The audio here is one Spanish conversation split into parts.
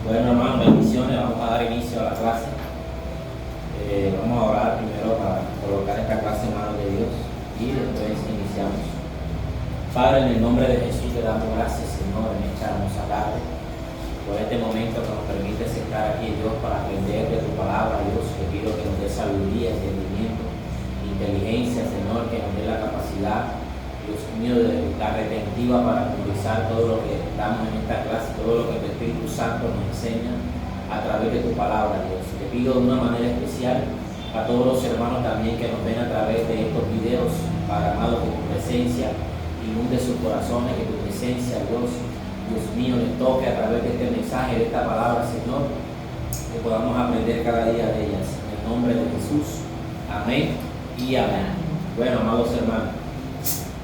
Bueno, hermano, bendiciones. Vamos a dar inicio a la clase. Vamos a orar primero para colocar esta clase en manos de Dios y después iniciamos. Padre, en el nombre de Jesús te damos gracias, Señor, en esta hermosa tarde, por este momento que nos permites estar aquí, Dios, para aprender de tu palabra. Dios, te pido que nos dé sabiduría, entendimiento, inteligencia, Señor, que nos dé la capacidad, Dios mío, de la retentiva para memorizar todo lo que damos en esta clase, todo lo que el Espíritu Santo nos enseña a través de tu palabra, Dios. Te pido de una manera especial a todos los hermanos también que nos ven a través de estos videos, para, amado, que tu presencia inunde sus corazones, que tu presencia, Dios mío, les toque a través de este mensaje, de esta palabra, Señor, que podamos aprender cada día de ellas. En el nombre de Jesús, amén y amén. Bueno, amados hermanos,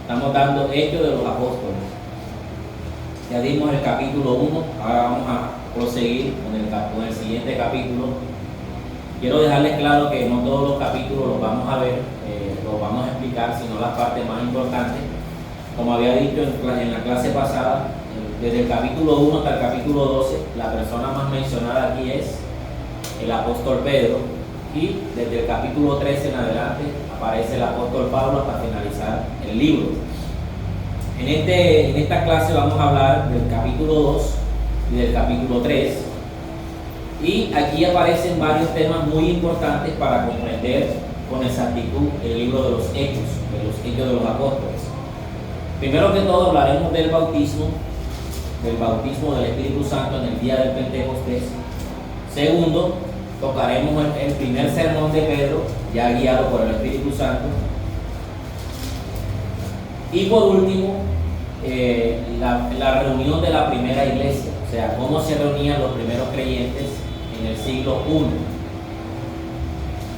estamos dando Hechos de los Apóstoles. Ya dimos el capítulo 1, ahora vamos a proseguir con el siguiente capítulo. Quiero dejarles claro que no todos los capítulos los vamos a ver, los vamos a explicar, sino las partes más importantes. Como había dicho en la clase pasada, desde el capítulo 1 hasta el capítulo 12, la persona más mencionada aquí es el apóstol Pedro, y desde el capítulo 13 en adelante aparece el apóstol Pablo hasta finalizar el libro. En esta clase vamos a hablar del capítulo 2 y del capítulo 3, y aquí aparecen varios temas muy importantes para comprender con exactitud el libro de los Hechos de los Apóstoles. Primero que todo hablaremos del bautismo del Espíritu Santo en el día del Pentecostés. Segundo, tocaremos el primer sermón de Pedro, ya guiado por el Espíritu Santo. Y por último, la reunión de la primera iglesia, o sea, cómo se reunían los primeros creyentes en el siglo I.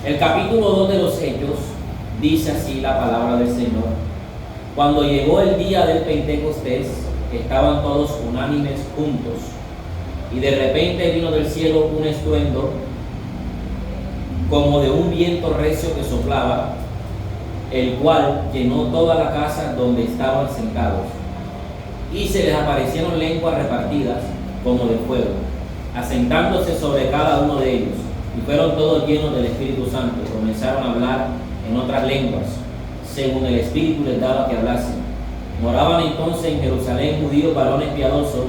El capítulo 2 de los Hechos dice así la palabra del Señor: cuando llegó el día del Pentecostés, estaban todos unánimes juntos, y de repente vino del cielo un estruendo como de un viento recio que soplaba, el cual llenó toda la casa donde estaban sentados, y se les aparecieron lenguas repartidas como de fuego, asentándose sobre cada uno de ellos, y fueron todos llenos del Espíritu Santo, y comenzaron a hablar en otras lenguas, según el Espíritu les daba que hablasen. Moraban entonces en Jerusalén judíos varones piadosos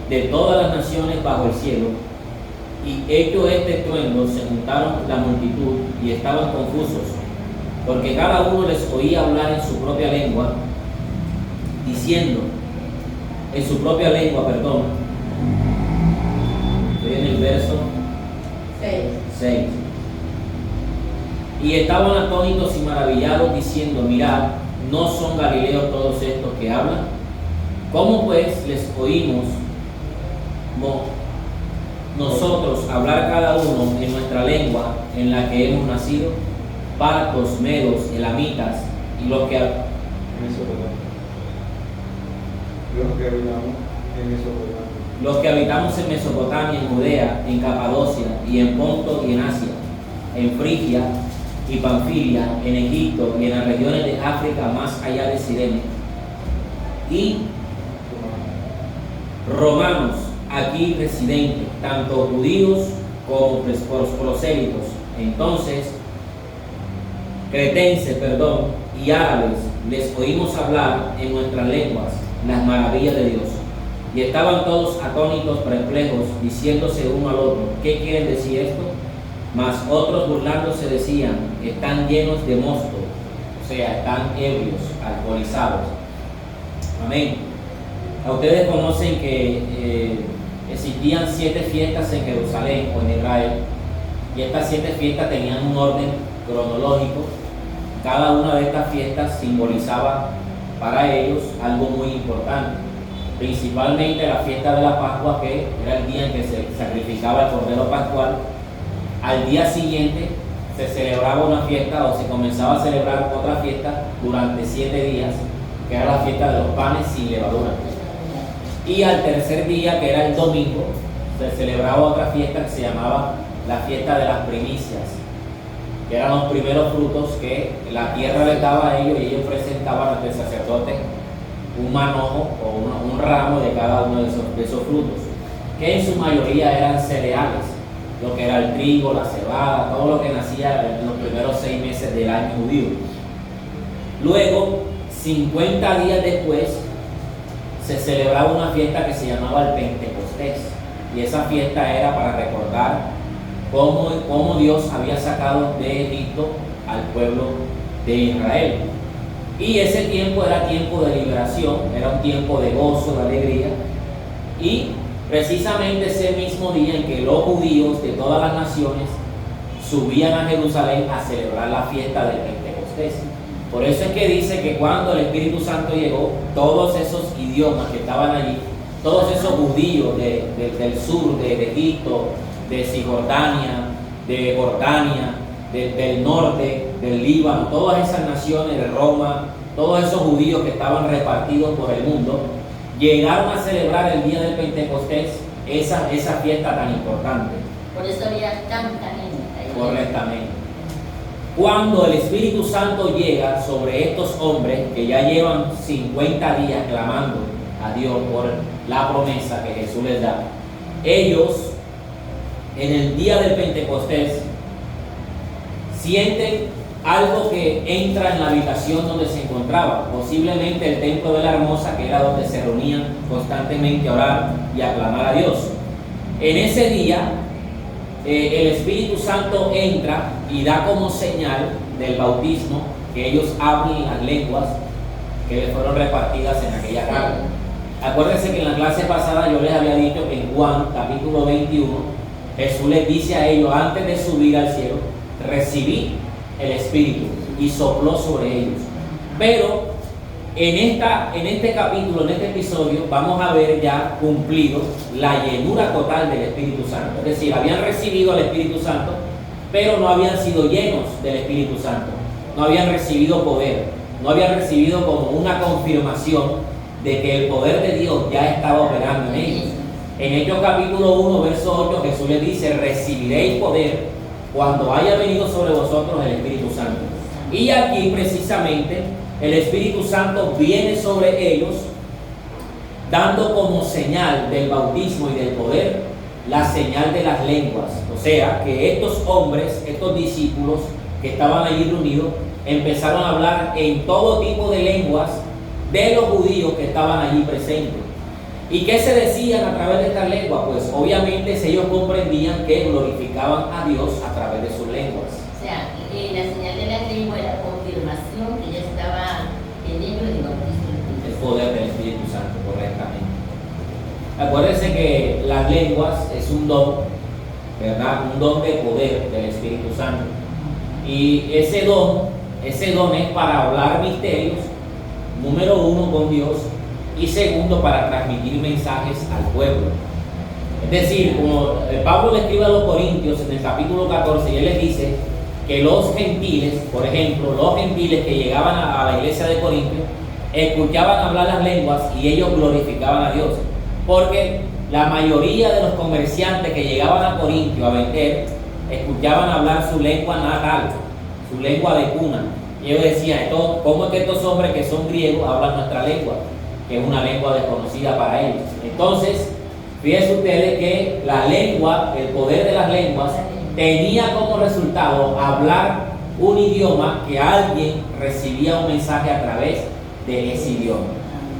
de todas las naciones bajo el cielo, y hecho este estruendo se juntaron la multitud y estaban confusos, porque cada uno les oía hablar en su propia lengua, diciendo, estoy en el verso 6. Y estaban atónitos y maravillados, diciendo, mirad, ¿no son galileos todos estos que hablan? ¿Cómo pues les oímos nosotros hablar cada uno en nuestra lengua en la que hemos nacido? Partos, medos, elamitas y los que habitamos en Mesopotamia, en Judea, en Capadocia y en Ponto y en Asia, en Frigia y Panfilia, en Egipto y en las regiones de África más allá de Cirene, y romanos aquí residentes, tanto judíos como prosélitos, entonces cretenses, y árabes, les oímos hablar en nuestras lenguas las maravillas de Dios. Y estaban todos atónitos, perplejos, diciéndose uno al otro, ¿qué quieren decir esto? Mas otros burlándose decían, están llenos de mosto, o sea, están ebrios, alcoholizados. Amén. A ustedes conocen que existían 7 fiestas en Jerusalén o en Israel, y estas 7 fiestas tenían un orden cronológico. Cada una de estas fiestas simbolizaba para ellos algo muy importante, principalmente la fiesta de la Pascua, que era el día en que se sacrificaba el cordero pascual. Al día siguiente se celebraba una fiesta, o se comenzaba a celebrar otra fiesta durante 7 días, que era la fiesta de los panes sin levadura. Y al tercer día, que era el domingo, se celebraba otra fiesta que se llamaba la fiesta de las primicias, que eran los primeros frutos que la tierra les daba a ellos, y ellos presentaban ante el sacerdote un manojo o un ramo de cada uno de esos frutos. que en su mayoría eran cereales, lo que era el trigo, la cebada, todo lo que nacía en los primeros 6 meses del año judío. Luego, 50 días después, se celebraba una fiesta que se llamaba el Pentecostés, y esa fiesta era para recordar cómo Dios había sacado de Egipto al pueblo de Israel. Y ese tiempo era tiempo de liberación, era un tiempo de gozo, de alegría, y precisamente ese mismo día en que los judíos de todas las naciones subían a Jerusalén a celebrar la fiesta del Pentecostés. Por eso es que dice que cuando el Espíritu Santo llegó, todos esos idiomas que estaban allí, todos esos judíos del sur, de Egipto, de Cisjordania, de Jordania, del norte, del Líbano, todas esas naciones de Roma, todos esos judíos que estaban repartidos por el mundo, llegaron a celebrar el día del Pentecostés, esa fiesta tan importante. Por eso había tanta gente. Correctamente. Cuando el Espíritu Santo llega sobre estos hombres que ya llevan 50 días clamando a Dios por la promesa que Jesús les da, ellos en el día del Pentecostés sienten algo que entra en la habitación donde se encontraban, posiblemente el templo de la Hermosa, que era donde se reunían constantemente a orar y a clamar a Dios. En ese día el Espíritu Santo entra y da como señal del bautismo que ellos hablen las lenguas que les fueron repartidas en aquella carta. Acuérdense que en la clase pasada yo les había dicho que en Juan capítulo 21 Jesús les dice a ellos antes de subir al cielo: recibí el Espíritu, y sopló sobre ellos. Pero en este capítulo, en este episodio, vamos a ver ya cumplido la llenura total del Espíritu Santo. Es decir, habían recibido al Espíritu Santo, pero no habían sido llenos del Espíritu Santo, no habían recibido poder, no habían recibido como una confirmación de que el poder de Dios ya estaba operando en ellos. En Hechos capítulo 1, verso 8, Jesús les dice: recibiréis poder cuando haya venido sobre vosotros el Espíritu Santo. Y aquí precisamente el Espíritu Santo viene sobre ellos, dando como señal del bautismo y del poder la señal de las lenguas. O sea, que estos hombres, estos discípulos que estaban allí reunidos, empezaron a hablar en todo tipo de lenguas de los judíos que estaban allí presentes. ¿Y qué se decían a través de estas lenguas? Pues obviamente ellos comprendían que glorificaban a Dios a través de sus lenguas. O sea, la señal de la lengua era confirmación que ya estaba teniendo el bautismo. El poder del Espíritu Santo, correctamente. Acuérdense que las lenguas es un don, ¿verdad? Un don de poder del Espíritu Santo. Y ese don es para hablar misterios, número uno, con Dios, y segundo, para transmitir mensajes al pueblo. Es decir, como Pablo le escribe a los Corintios en el capítulo 14, y él les dice que los gentiles, por ejemplo, los gentiles que llegaban a la iglesia de Corintios, escuchaban hablar las lenguas y ellos glorificaban a Dios. Porque la mayoría de los comerciantes que llegaban a Corintio a vender, escuchaban hablar su lengua natal, su lengua de cuna. Y ellos decían: ¿cómo es que estos hombres que son griegos hablan nuestra lengua? Que es una lengua desconocida para ellos. Entonces, fíjense ustedes que la lengua, el poder de las lenguas, tenía como resultado hablar un idioma que alguien recibía un mensaje a través de ese idioma.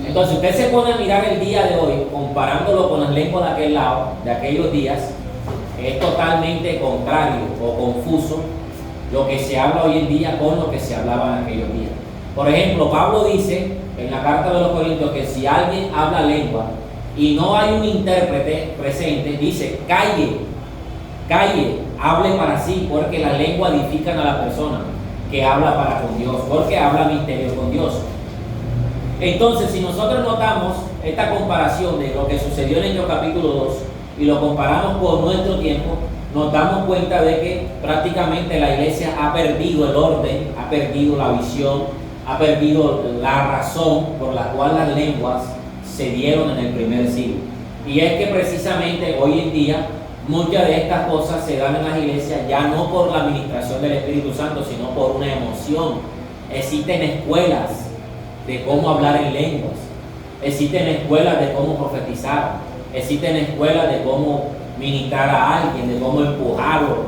Entonces, usted se pone a mirar el día de hoy, comparándolo con las lenguas de aquel lado, de aquellos días, es totalmente contrario o confuso lo que se habla hoy en día con lo que se hablaba en aquellos días. Por ejemplo, Pablo dice en la carta de los Corintios que si alguien habla lengua y no hay un intérprete presente, dice: calle, hable para sí, porque las lenguas edifican a la persona que habla para con Dios, porque habla misterio con Dios. Entonces, si nosotros notamos esta comparación de lo que sucedió en Hechos capítulo 2 y lo comparamos con nuestro tiempo, nos damos cuenta de que prácticamente la iglesia ha perdido el orden, ha perdido la visión, ha perdido la razón por la cual las lenguas se dieron en el primer siglo. Y es que precisamente hoy en día muchas de estas cosas se dan en las iglesias ya no por la administración del Espíritu Santo, sino por una emoción. Existen escuelas de cómo hablar en lenguas, existen escuelas de cómo profetizar, existen escuelas de cómo ministrar a alguien, de cómo empujarlo,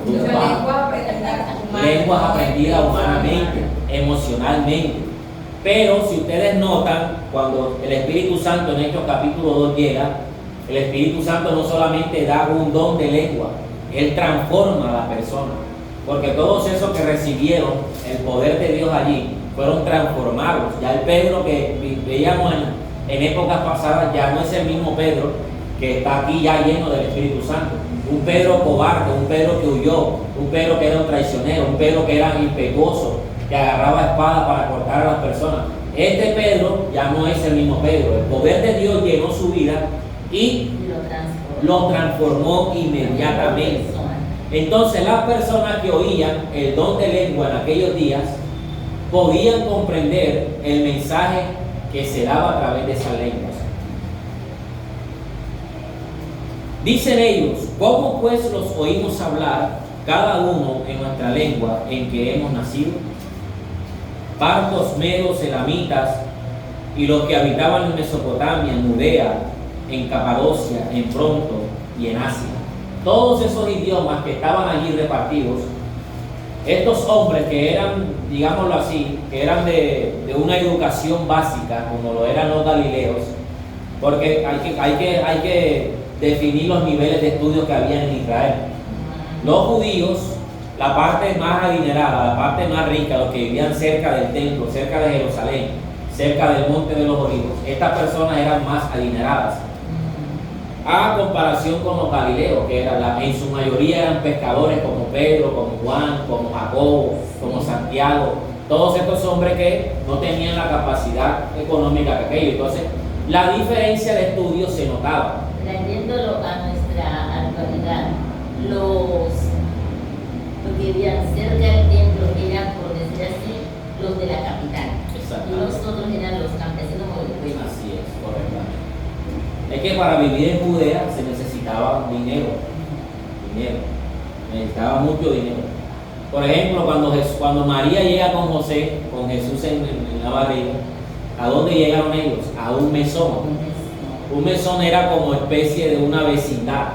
lenguas aprendidas humanamente, emocionalmente. Pero si ustedes notan, cuando el Espíritu Santo en Hechos capítulo 2 llega, el Espíritu Santo no solamente da un don de lengua, Él transforma a la persona. Porque todos esos que recibieron el poder de Dios allí fueron transformados. Ya el Pedro que veíamos en épocas pasadas ya no es el mismo Pedro que está aquí ya lleno del Espíritu Santo. Un Pedro cobarde, un Pedro que huyó, un Pedro que era un traicionero, un Pedro que era impetuoso, que agarraba espada para cortar a las personas. Este Pedro ya no es el mismo Pedro. El poder de Dios llenó su vida y lo transformó inmediatamente. Entonces las personas que oían el don de lengua en aquellos días podían comprender el mensaje que se daba a través de esas lenguas. Dicen ellos: ¿cómo pues los oímos hablar cada uno en nuestra lengua en que hemos nacido? Partos, medos, elamitas y los que habitaban en Mesopotamia, en Judea, en Capadocia, en Ponto y en Asia. Todos esos idiomas que estaban allí repartidos, estos hombres que eran, digámoslo así, que eran de una educación básica, como lo eran los galileos, porque hay que definir los niveles de estudio que había en Israel. Los judíos, la parte más adinerada, la parte más rica, los que vivían cerca del templo, cerca de Jerusalén, cerca del monte de los olivos, estas personas eran más adineradas. A comparación con los galileos, que en su mayoría eran pescadores como Pedro, como Juan, como Jacobo, como Santiago, todos estos hombres que no tenían la capacidad económica que aquellos. Entonces, la diferencia de estudio se notaba. Trayéndolo a nuestra actualidad, los que vivían cerca del templo eran, por decir así, los de la capital. Y los otros eran los campesinos o los pueblos. Así es, correctamente. Es que para vivir en Judea se necesitaba dinero, necesitaba mucho dinero. Por ejemplo, cuando María llega con José, con Jesús en la barriga, ¿a dónde llegaron ellos? A un mesón. Un mesón era como especie de una vecindad.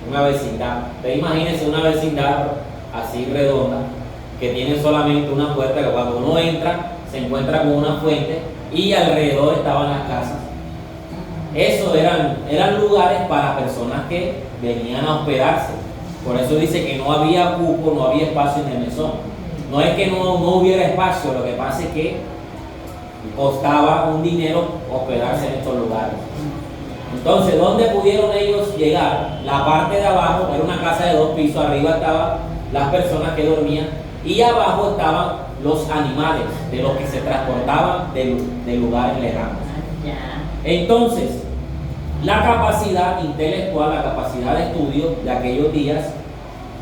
Una vecindad. Usted imagínense una vecindad así redonda, que tiene solamente una puerta, que cuando uno entra se encuentra con una fuente y alrededor estaban las casas. Eso eran lugares para personas que venían a hospedarse. Por eso dice que no había cupo, no había espacio en el mesón. No es que no hubiera espacio, lo que pasa es que costaba un dinero hospedarse en estos lugares. Entonces, ¿dónde pudieron ellos llegar? La parte de abajo era una casa de 2 pisos, arriba estaban las personas que dormían y abajo estaban los animales de los que se transportaban de lugares lejanos. Entonces, la capacidad intelectual, la capacidad de estudio de aquellos días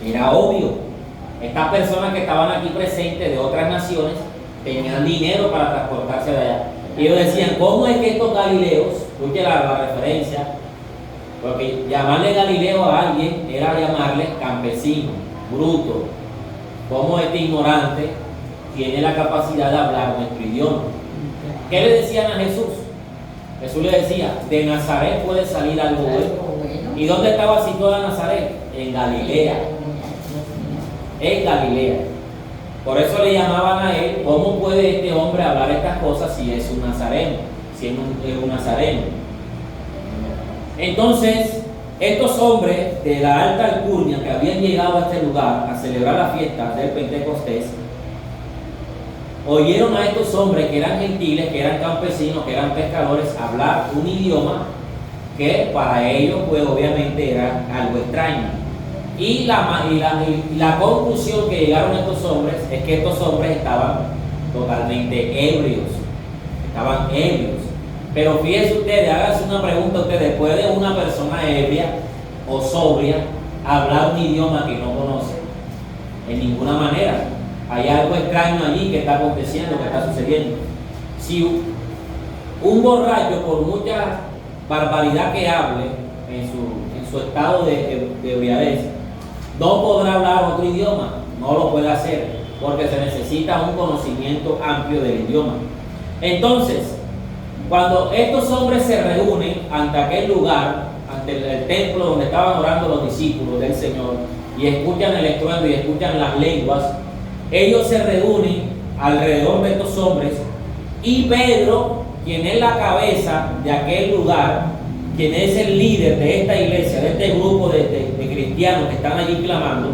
era obvio. Estas personas que estaban aquí presentes de otras naciones tenían dinero para transportarse de allá. Y ellos decían: ¿cómo es que estos galileos, escuche la referencia, porque llamarle galileo a alguien era llamarle campesino, bruto, cómo este ignorante tiene la capacidad de hablar nuestro idioma? ¿Qué le decían a Jesús? Jesús le decía: de Nazaret puede salir algo bueno. ¿Y dónde estaba situada Nazaret? En Galilea. En Galilea. Por eso le llamaban a él: ¿cómo puede este hombre hablar estas cosas si es un nazareno? Si es un nazareno. Entonces, estos hombres de la alta alcurnia que habían llegado a este lugar a celebrar la fiesta del Pentecostés, oyeron a estos hombres que eran gentiles, que eran campesinos, que eran pescadores, hablar un idioma que para ellos pues obviamente era algo extraño. Y la conclusión que llegaron estos hombres es que estos hombres estaban totalmente ebrios. Estaban ebrios. Pero fíjense ustedes, háganse una pregunta ustedes: ¿puede una persona ebria o sobria hablar un idioma que no conoce? En ninguna manera. Hay algo extraño allí que está aconteciendo, que está sucediendo. Si un borracho, por mucha barbaridad que hable en su estado de ebriadez, no podrá hablar otro idioma, no lo puede hacer, porque se necesita un conocimiento amplio del idioma. Entonces, Cuando estos hombres se reúnen ante aquel lugar, ante el templo donde estaban orando los discípulos del Señor, y escuchan el estruendo y escuchan las lenguas, ellos se reúnen alrededor de estos hombres, y Pedro, quien es la cabeza de aquel lugar, quien es el líder de esta iglesia, de este grupo de cristianos que están allí clamando,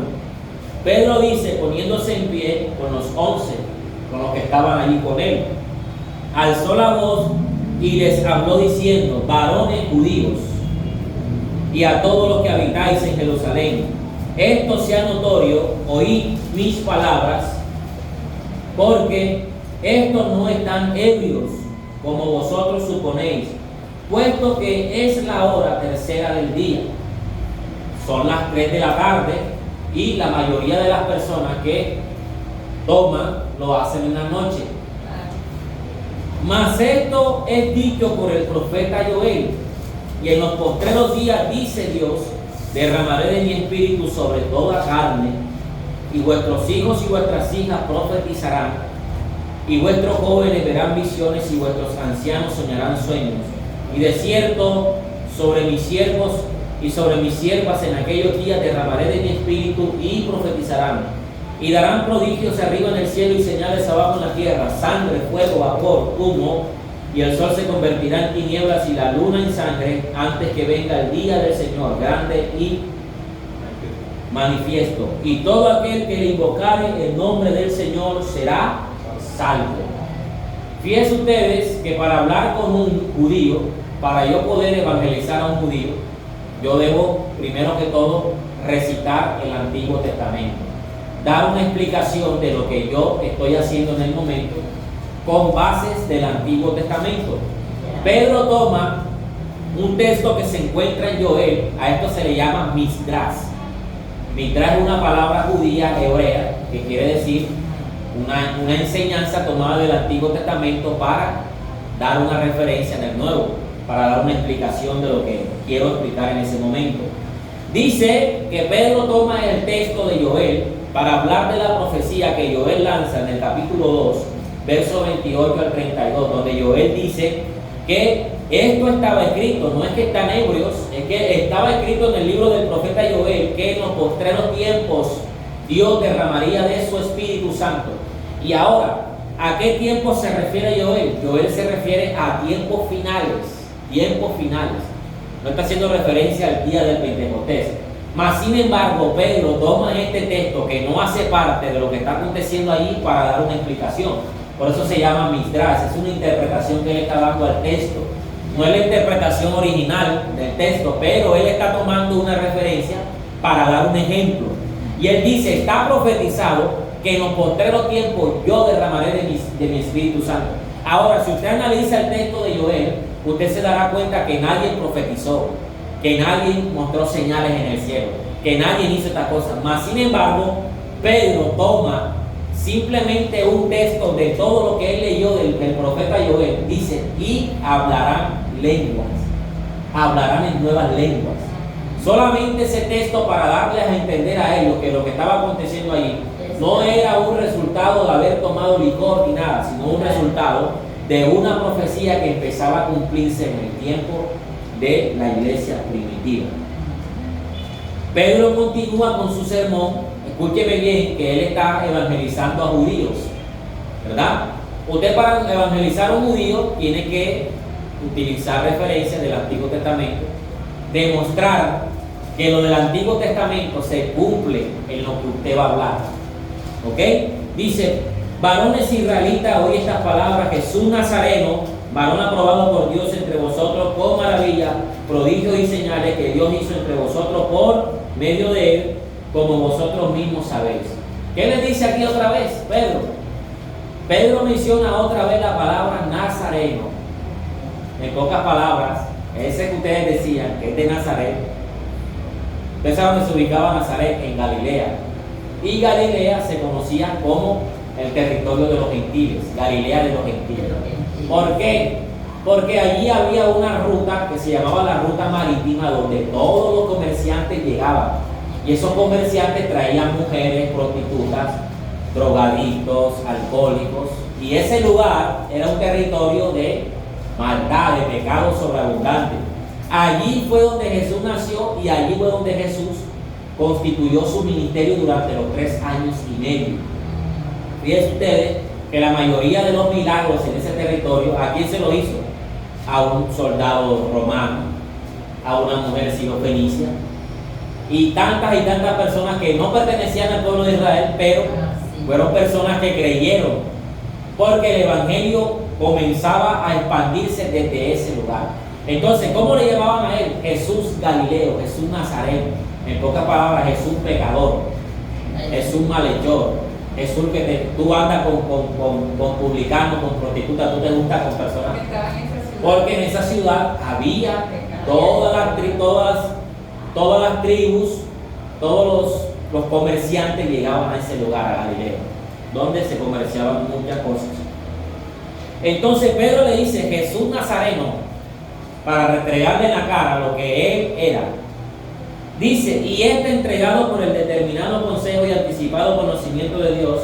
Pedro dice, poniéndose en pie con los 11, con los que estaban allí con él, alzó la voz y les habló diciendo: varones judíos, y a todos los que habitáis en Jerusalén, esto sea notorio, oíd mis palabras, porque estos no están ebrios, como vosotros suponéis, puesto que es la hora tercera del día. Son las 3 de la tarde, y la mayoría de las personas que toman lo hacen en la noche. Mas esto es dicho por el profeta Joel: y en los postreros días, dice Dios, derramaré de mi espíritu sobre toda carne, y vuestros hijos y vuestras hijas profetizarán, y vuestros jóvenes verán visiones, y vuestros ancianos soñarán sueños. Y de cierto, sobre mis siervos y sobre mis siervas en aquellos días derramaré de mi espíritu, y profetizarán. Y darán prodigios arriba en el cielo y señales abajo en la tierra: sangre, fuego, vapor, humo, y el sol se convertirá en tinieblas y la luna en sangre, antes que venga el día del Señor grande y manifiesto. Y todo aquel que le invocare el nombre del Señor será salvo. Fíjense ustedes que para hablar con un judío, para yo poder evangelizar a un judío, yo debo, primero que todo, recitar el Antiguo Testamento, dar una explicación de lo que yo estoy haciendo en el momento con bases del Antiguo Testamento. Pedro toma un texto que se encuentra en Joel, a esto se le llama Misdrash. Misdrash es una palabra judía hebrea que quiere decir una enseñanza tomada del Antiguo Testamento para dar una referencia en el Nuevo, para dar una explicación de lo que quiero explicar en ese momento. Dice que Pedro toma el texto de Joel para hablar de la profecía que Joel lanza en el capítulo 2, verso 28 al 32, donde Joel dice que esto estaba escrito, no es que están ebrios, es que estaba escrito en el libro del profeta Joel, que en los postreros tiempos Dios derramaría de su Espíritu Santo. Y ahora, ¿a qué tiempo se refiere Joel? Joel se refiere a tiempos finales, no está haciendo referencia al día del Pentecostés. Mas sin embargo, Pedro toma este texto que no hace parte de lo que está aconteciendo allí para dar una explicación. Por eso se llama Misdrash, es una interpretación que él está dando al texto. No es la interpretación original del texto, pero él está tomando una referencia para dar un ejemplo. Y él dice: está profetizado que en los postreros tiempos yo derramaré de mi Espíritu Santo. Ahora, si usted analiza el texto de Joel, usted se dará cuenta que nadie profetizó, que nadie mostró señales en el cielo, que nadie hizo esta cosa. Mas sin embargo, Pedro toma simplemente un texto de todo lo que él leyó del profeta Joel, dice: y hablarán lenguas, hablarán en nuevas lenguas. Solamente ese texto para darles a entender a ellos que lo que estaba aconteciendo allí no era un resultado de haber tomado licor ni nada, sino un resultado de una profecía que empezaba a cumplirse en el tiempo de la iglesia primitiva. Pedro continúa con su sermón. Escúcheme bien que él está evangelizando a judíos, ¿verdad? Usted, para evangelizar a un judío, tiene que utilizar referencias del Antiguo Testamento, demostrar que lo del Antiguo Testamento se cumple en lo que usted va a hablar. ¿Ok? Dice: varones israelitas, oí estas palabras: Jesús Nazareno, varón aprobado por Dios entre vosotros con maravilla, prodigios y señales que Dios hizo entre vosotros por medio de él, como vosotros mismos sabéis. ¿Qué les dice aquí otra vez Pedro? Pedro menciona otra vez la palabra Nazareno. En pocas palabras, ese que ustedes decían que es de Nazaret. Ustedes saben dónde se ubicaba Nazaret, en Galilea. Y Galilea se conocía como el territorio de los gentiles, Galilea de los gentiles. ¿Por qué? Porque allí había una ruta que se llamaba la ruta marítima, donde todos los comerciantes llegaban. Y esos comerciantes traían mujeres, prostitutas, drogadictos, alcohólicos. Y ese lugar era un territorio de maldad, de pecado sobreabundante. Allí fue donde Jesús nació y allí fue donde Jesús constituyó su ministerio durante los 3 años y medio. Fíjense ustedes que la mayoría de los milagros en ese territorio, ¿a quién se lo hizo? A un soldado romano, a una mujer sirofenicia y tantas personas que no pertenecían al pueblo de Israel, pero fueron personas que creyeron porque el evangelio comenzaba a expandirse desde ese lugar. Entonces, ¿cómo le llamaban a él? Jesús Galileo, Jesús Nazareno. En pocas palabras, Jesús pecador, Jesús malhechor, Jesús que tú andas con publicanos, con prostitutas, tú te gustas con personas. Porque en esa ciudad había todas las tribus, todos los comerciantes llegaban a ese lugar, a Galileo, donde se comerciaban muchas cosas. Entonces Pedro le dice, Jesús Nazareno, para restregarle en la cara lo que él era. Dice, y entregado por el determinado consejo y anticipado conocimiento de Dios,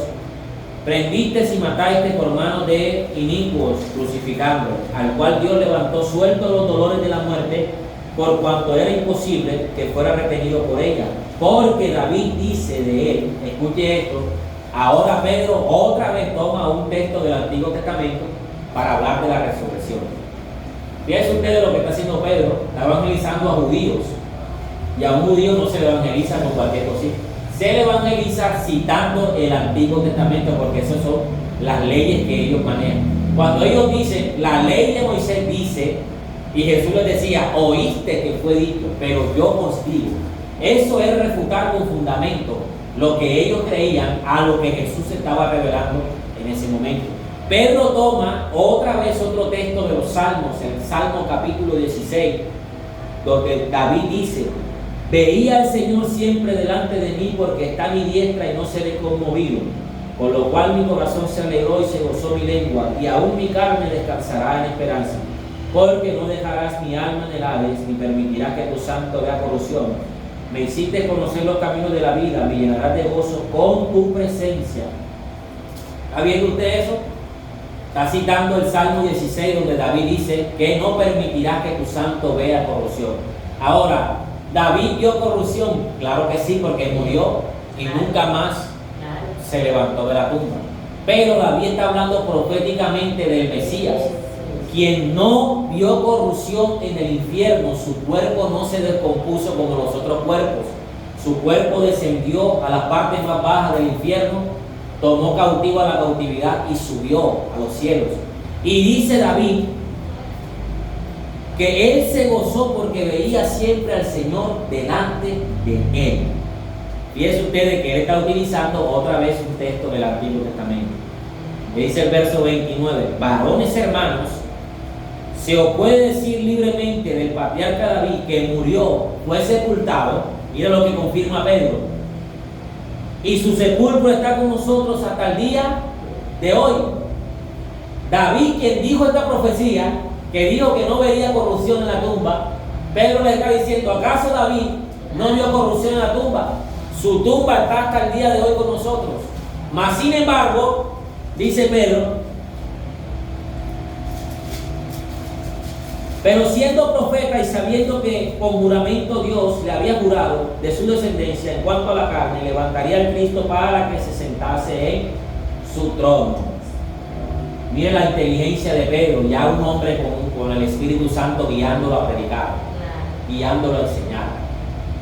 prendiste y mataste por manos de inicuos, crucificando, al cual Dios levantó suelto los dolores de la muerte, por cuanto era imposible que fuera retenido por ella. Porque David dice de él, escuche esto, ahora Pedro otra vez toma un texto del Antiguo Testamento para hablar de la resurrección. Fíjense ustedes lo que está haciendo Pedro, está evangelizando a judíos, y a un judío no se le evangeliza con cualquier cosita. Se le evangeliza citando el Antiguo Testamento, porque esas son las leyes que ellos manejan. Cuando ellos dicen, la ley de Moisés dice, y Jesús les decía, oíste que fue dicho, pero yo os digo. Eso es refutar con fundamento lo que ellos creían a lo que Jesús estaba revelando en ese momento. Pedro toma otra vez otro texto de los Salmos, el Salmo capítulo 16, donde David dice, veía al Señor siempre delante de mí, porque está a mi diestra y no seré conmovido, por lo cual mi corazón se alegró y se gozó mi lengua, y aún mi carne descansará en esperanza, porque no dejarás mi alma en el Hades, ni permitirás que tu santo vea corrupción. Me hiciste conocer los caminos de la vida, me llenarás de gozo con tu presencia. ¿Está viendo usted eso? Está citando el Salmo 16, donde David dice que no permitirá que tu santo vea corrupción. Ahora, ¿David vio corrupción? Claro que sí, porque murió y nunca más se levantó de la tumba. Pero David está hablando proféticamente del Mesías, quien no vio corrupción en el infierno. Su cuerpo no se descompuso como los otros cuerpos. Su cuerpo descendió a la parte más baja del infierno, tomó cautiva la cautividad y subió a los cielos. Y dice David que él se gozó porque veía siempre al Señor delante de él. Fíjense ustedes que él está utilizando otra vez un texto del Antiguo Testamento. Le dice el verso 29, varones hermanos, se os puede decir libremente del patriarca David que murió, fue sepultado, mira lo que confirma Pedro, y su sepulcro está con nosotros hasta el día de hoy. David, quien dijo esta profecía, que dijo que no vería corrupción en la tumba, Pedro le está diciendo, ¿acaso David no vio corrupción en la tumba? Su tumba está hasta el día de hoy con nosotros. Mas sin embargo, dice Pedro, pero siendo profeta y sabiendo que con juramento Dios le había jurado de su descendencia en cuanto a la carne, levantaría al Cristo para que se sentase en su trono. Mire la inteligencia de Pedro, ya un hombre con el Espíritu Santo guiándolo a predicar, guiándolo a enseñar.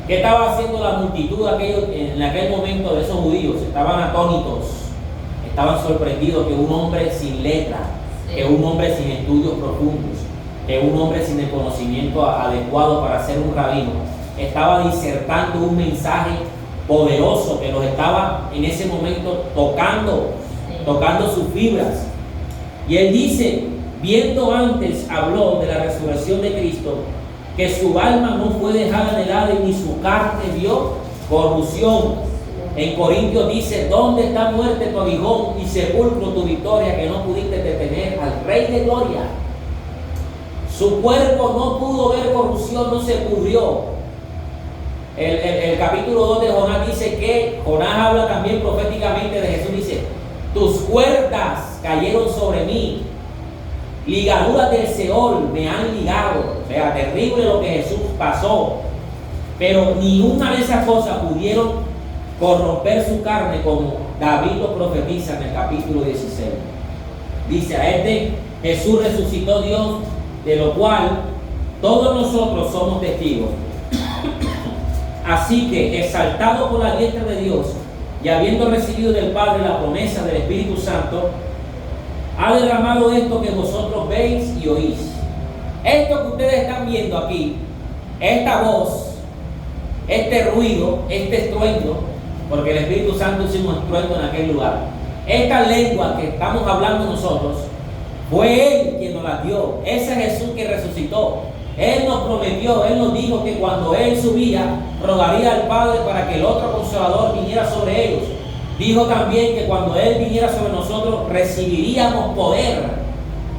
¿Qué estaba haciendo la multitud en aquel momento de esos judíos? Estaban atónitos, estaban sorprendidos que un hombre sin letra, que un hombre sin estudios profundos, que un hombre sin el conocimiento adecuado para ser un rabino, estaba disertando un mensaje poderoso que los estaba en ese momento tocando sus fibras. Y él dice, viendo antes, habló de la resurrección de Cristo, que su alma no fue dejada en el Hades, ni su carne vio corrupción. En Corintios dice, ¿dónde está muerte tu aguijón y sepulcro tu victoria, que no pudiste detener al Rey de Gloria? Su cuerpo no pudo ver corrupción, no se pudrió. El capítulo 2 de Jonás dice que Jonás habla también proféticamente de Jesús, dice, tus cuerdas cayeron sobre mí ligaduras del Seol me han ligado. O sea, terrible lo que Jesús pasó. Pero ni una de esas cosas pudieron corromper su carne, como David lo profetiza en el capítulo 16. Dice: a este Jesús resucitó Dios, de lo cual todos nosotros somos testigos. Así que, exaltado por la diestra de Dios y habiendo recibido del Padre la promesa del Espíritu Santo, ha derramado esto que vosotros veis y oís. Esto que ustedes están viendo aquí, esta voz, este ruido, este estruendo, porque el Espíritu Santo hizo un estruendo en aquel lugar, esta lengua que estamos hablando nosotros, fue Él quien nos la dio. Ese Jesús que resucitó. Él nos prometió, Él nos dijo que cuando Él subía, rogaría al Padre para que el otro Consolador viniera sobre ellos. Dijo también que cuando Él viniera sobre nosotros, recibiríamos poder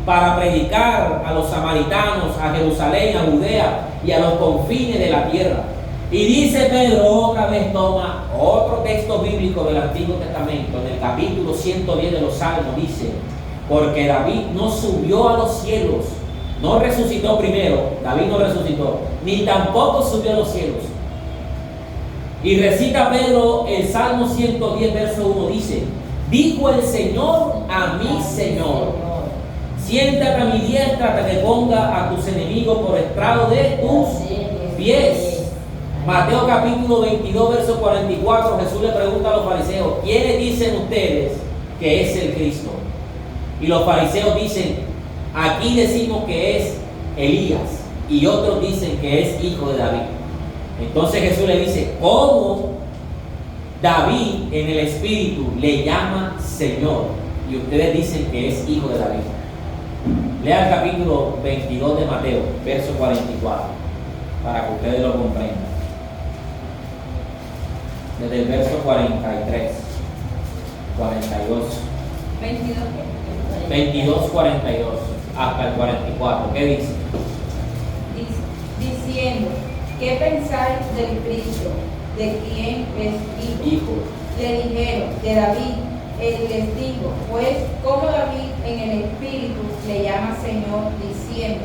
para predicar a los samaritanos, a Jerusalén, a Judea y a los confines de la tierra. Y dice Pedro, otra vez toma otro texto bíblico del Antiguo Testamento, en el capítulo 110 de los Salmos, dice: porque David no subió a los cielos, no resucitó primero, David no resucitó, ni tampoco subió a los cielos. Y recita Pedro el Salmo 110, verso 1, dice: dijo el Señor a mi Señor, siéntate a mi diestra hasta que ponga a tus enemigos por estrado de tus pies. Mateo capítulo 22, verso 44, Jesús le pregunta a los fariseos: ¿quiénes dicen ustedes que es el Cristo? Y los fariseos dicen: aquí decimos que es Elías, y otros dicen que es hijo de David. Entonces Jesús le dice: ¿cómo David en el Espíritu le llama Señor y ustedes dicen que es hijo de David? Lea el capítulo 22 de Mateo, verso 44, para que ustedes lo comprendan. Desde el verso 43, 42. 22, 42 hasta el 44. ¿Qué dice? Diciendo: ¿qué pensáis del Cristo? ¿De quién es hijo? Le dijeron: de David. Él les dijo: pues, como David en el Espíritu le llama Señor, diciendo: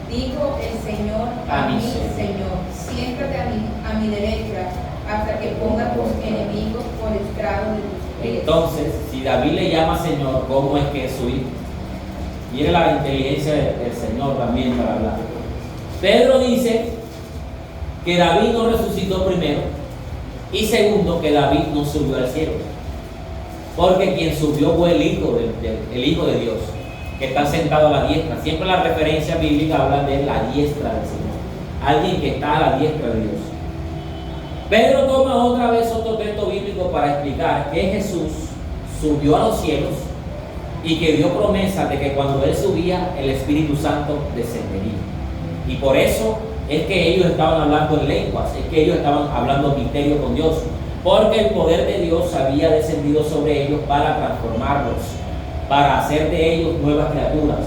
dijo el Señor a mi Señor, siéntate a mi derecha hasta que ponga tus enemigos por estrado de tus pies. Entonces, si David le llama Señor, ¿cómo es que es su hijo? Mire la inteligencia del Señor también para hablar. Pedro dice que David no resucitó primero, y segundo, que David no subió al cielo, porque quien subió fue el Hijo de Dios, que está sentado a la diestra. Siempre la referencia bíblica habla de la diestra del Señor, alguien que está a la diestra de Dios. Pedro toma otra vez otro texto bíblico para explicar que Jesús subió a los cielos y que dio promesa de que cuando Él subía, el Espíritu Santo descendería. Y por eso es que ellos estaban hablando en lenguas, es que ellos estaban hablando misterio con Dios, porque el poder de Dios había descendido sobre ellos para transformarlos, para hacer de ellos nuevas criaturas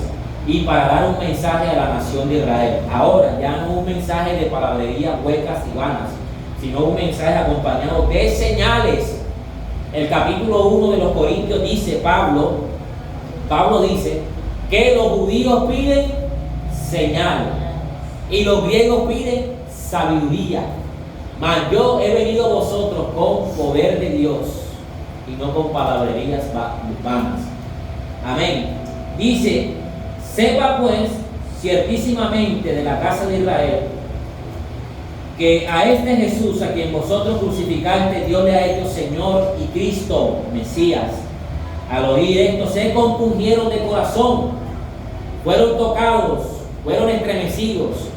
y para dar un mensaje a la nación de Israel. Ahora ya no un mensaje de palabrería huecas y vanas, sino un mensaje acompañado de señales. El capítulo 1 de los Corintios dice, Pablo dice que los judíos piden señal y los griegos piden sabiduría, mas yo he venido a vosotros con poder de Dios y no con palabrerías vanas. Amén. Dice: sepa pues ciertísimamente de la casa de Israel que a este Jesús a quien vosotros crucificaste, Dios le ha hecho Señor y Cristo, Mesías. Al oír esto se compungieron de corazón, fueron tocados, fueron estremecidos,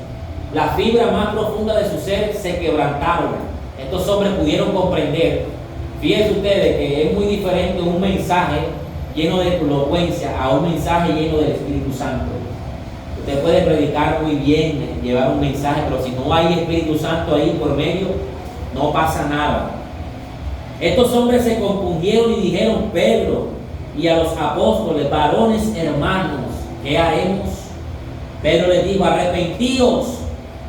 la fibra más profunda de su ser se quebrantaron. Estos hombres pudieron comprender. Fíjense ustedes que es muy diferente un mensaje lleno de elocuencia a un mensaje lleno del Espíritu Santo. Usted puede predicar muy bien, llevar un mensaje, pero si no hay Espíritu Santo ahí por medio, no pasa nada. Estos hombres se compungieron y dijeron: Pedro y a los apóstoles, varones hermanos, ¿qué haremos? Pedro les dijo: arrepentíos,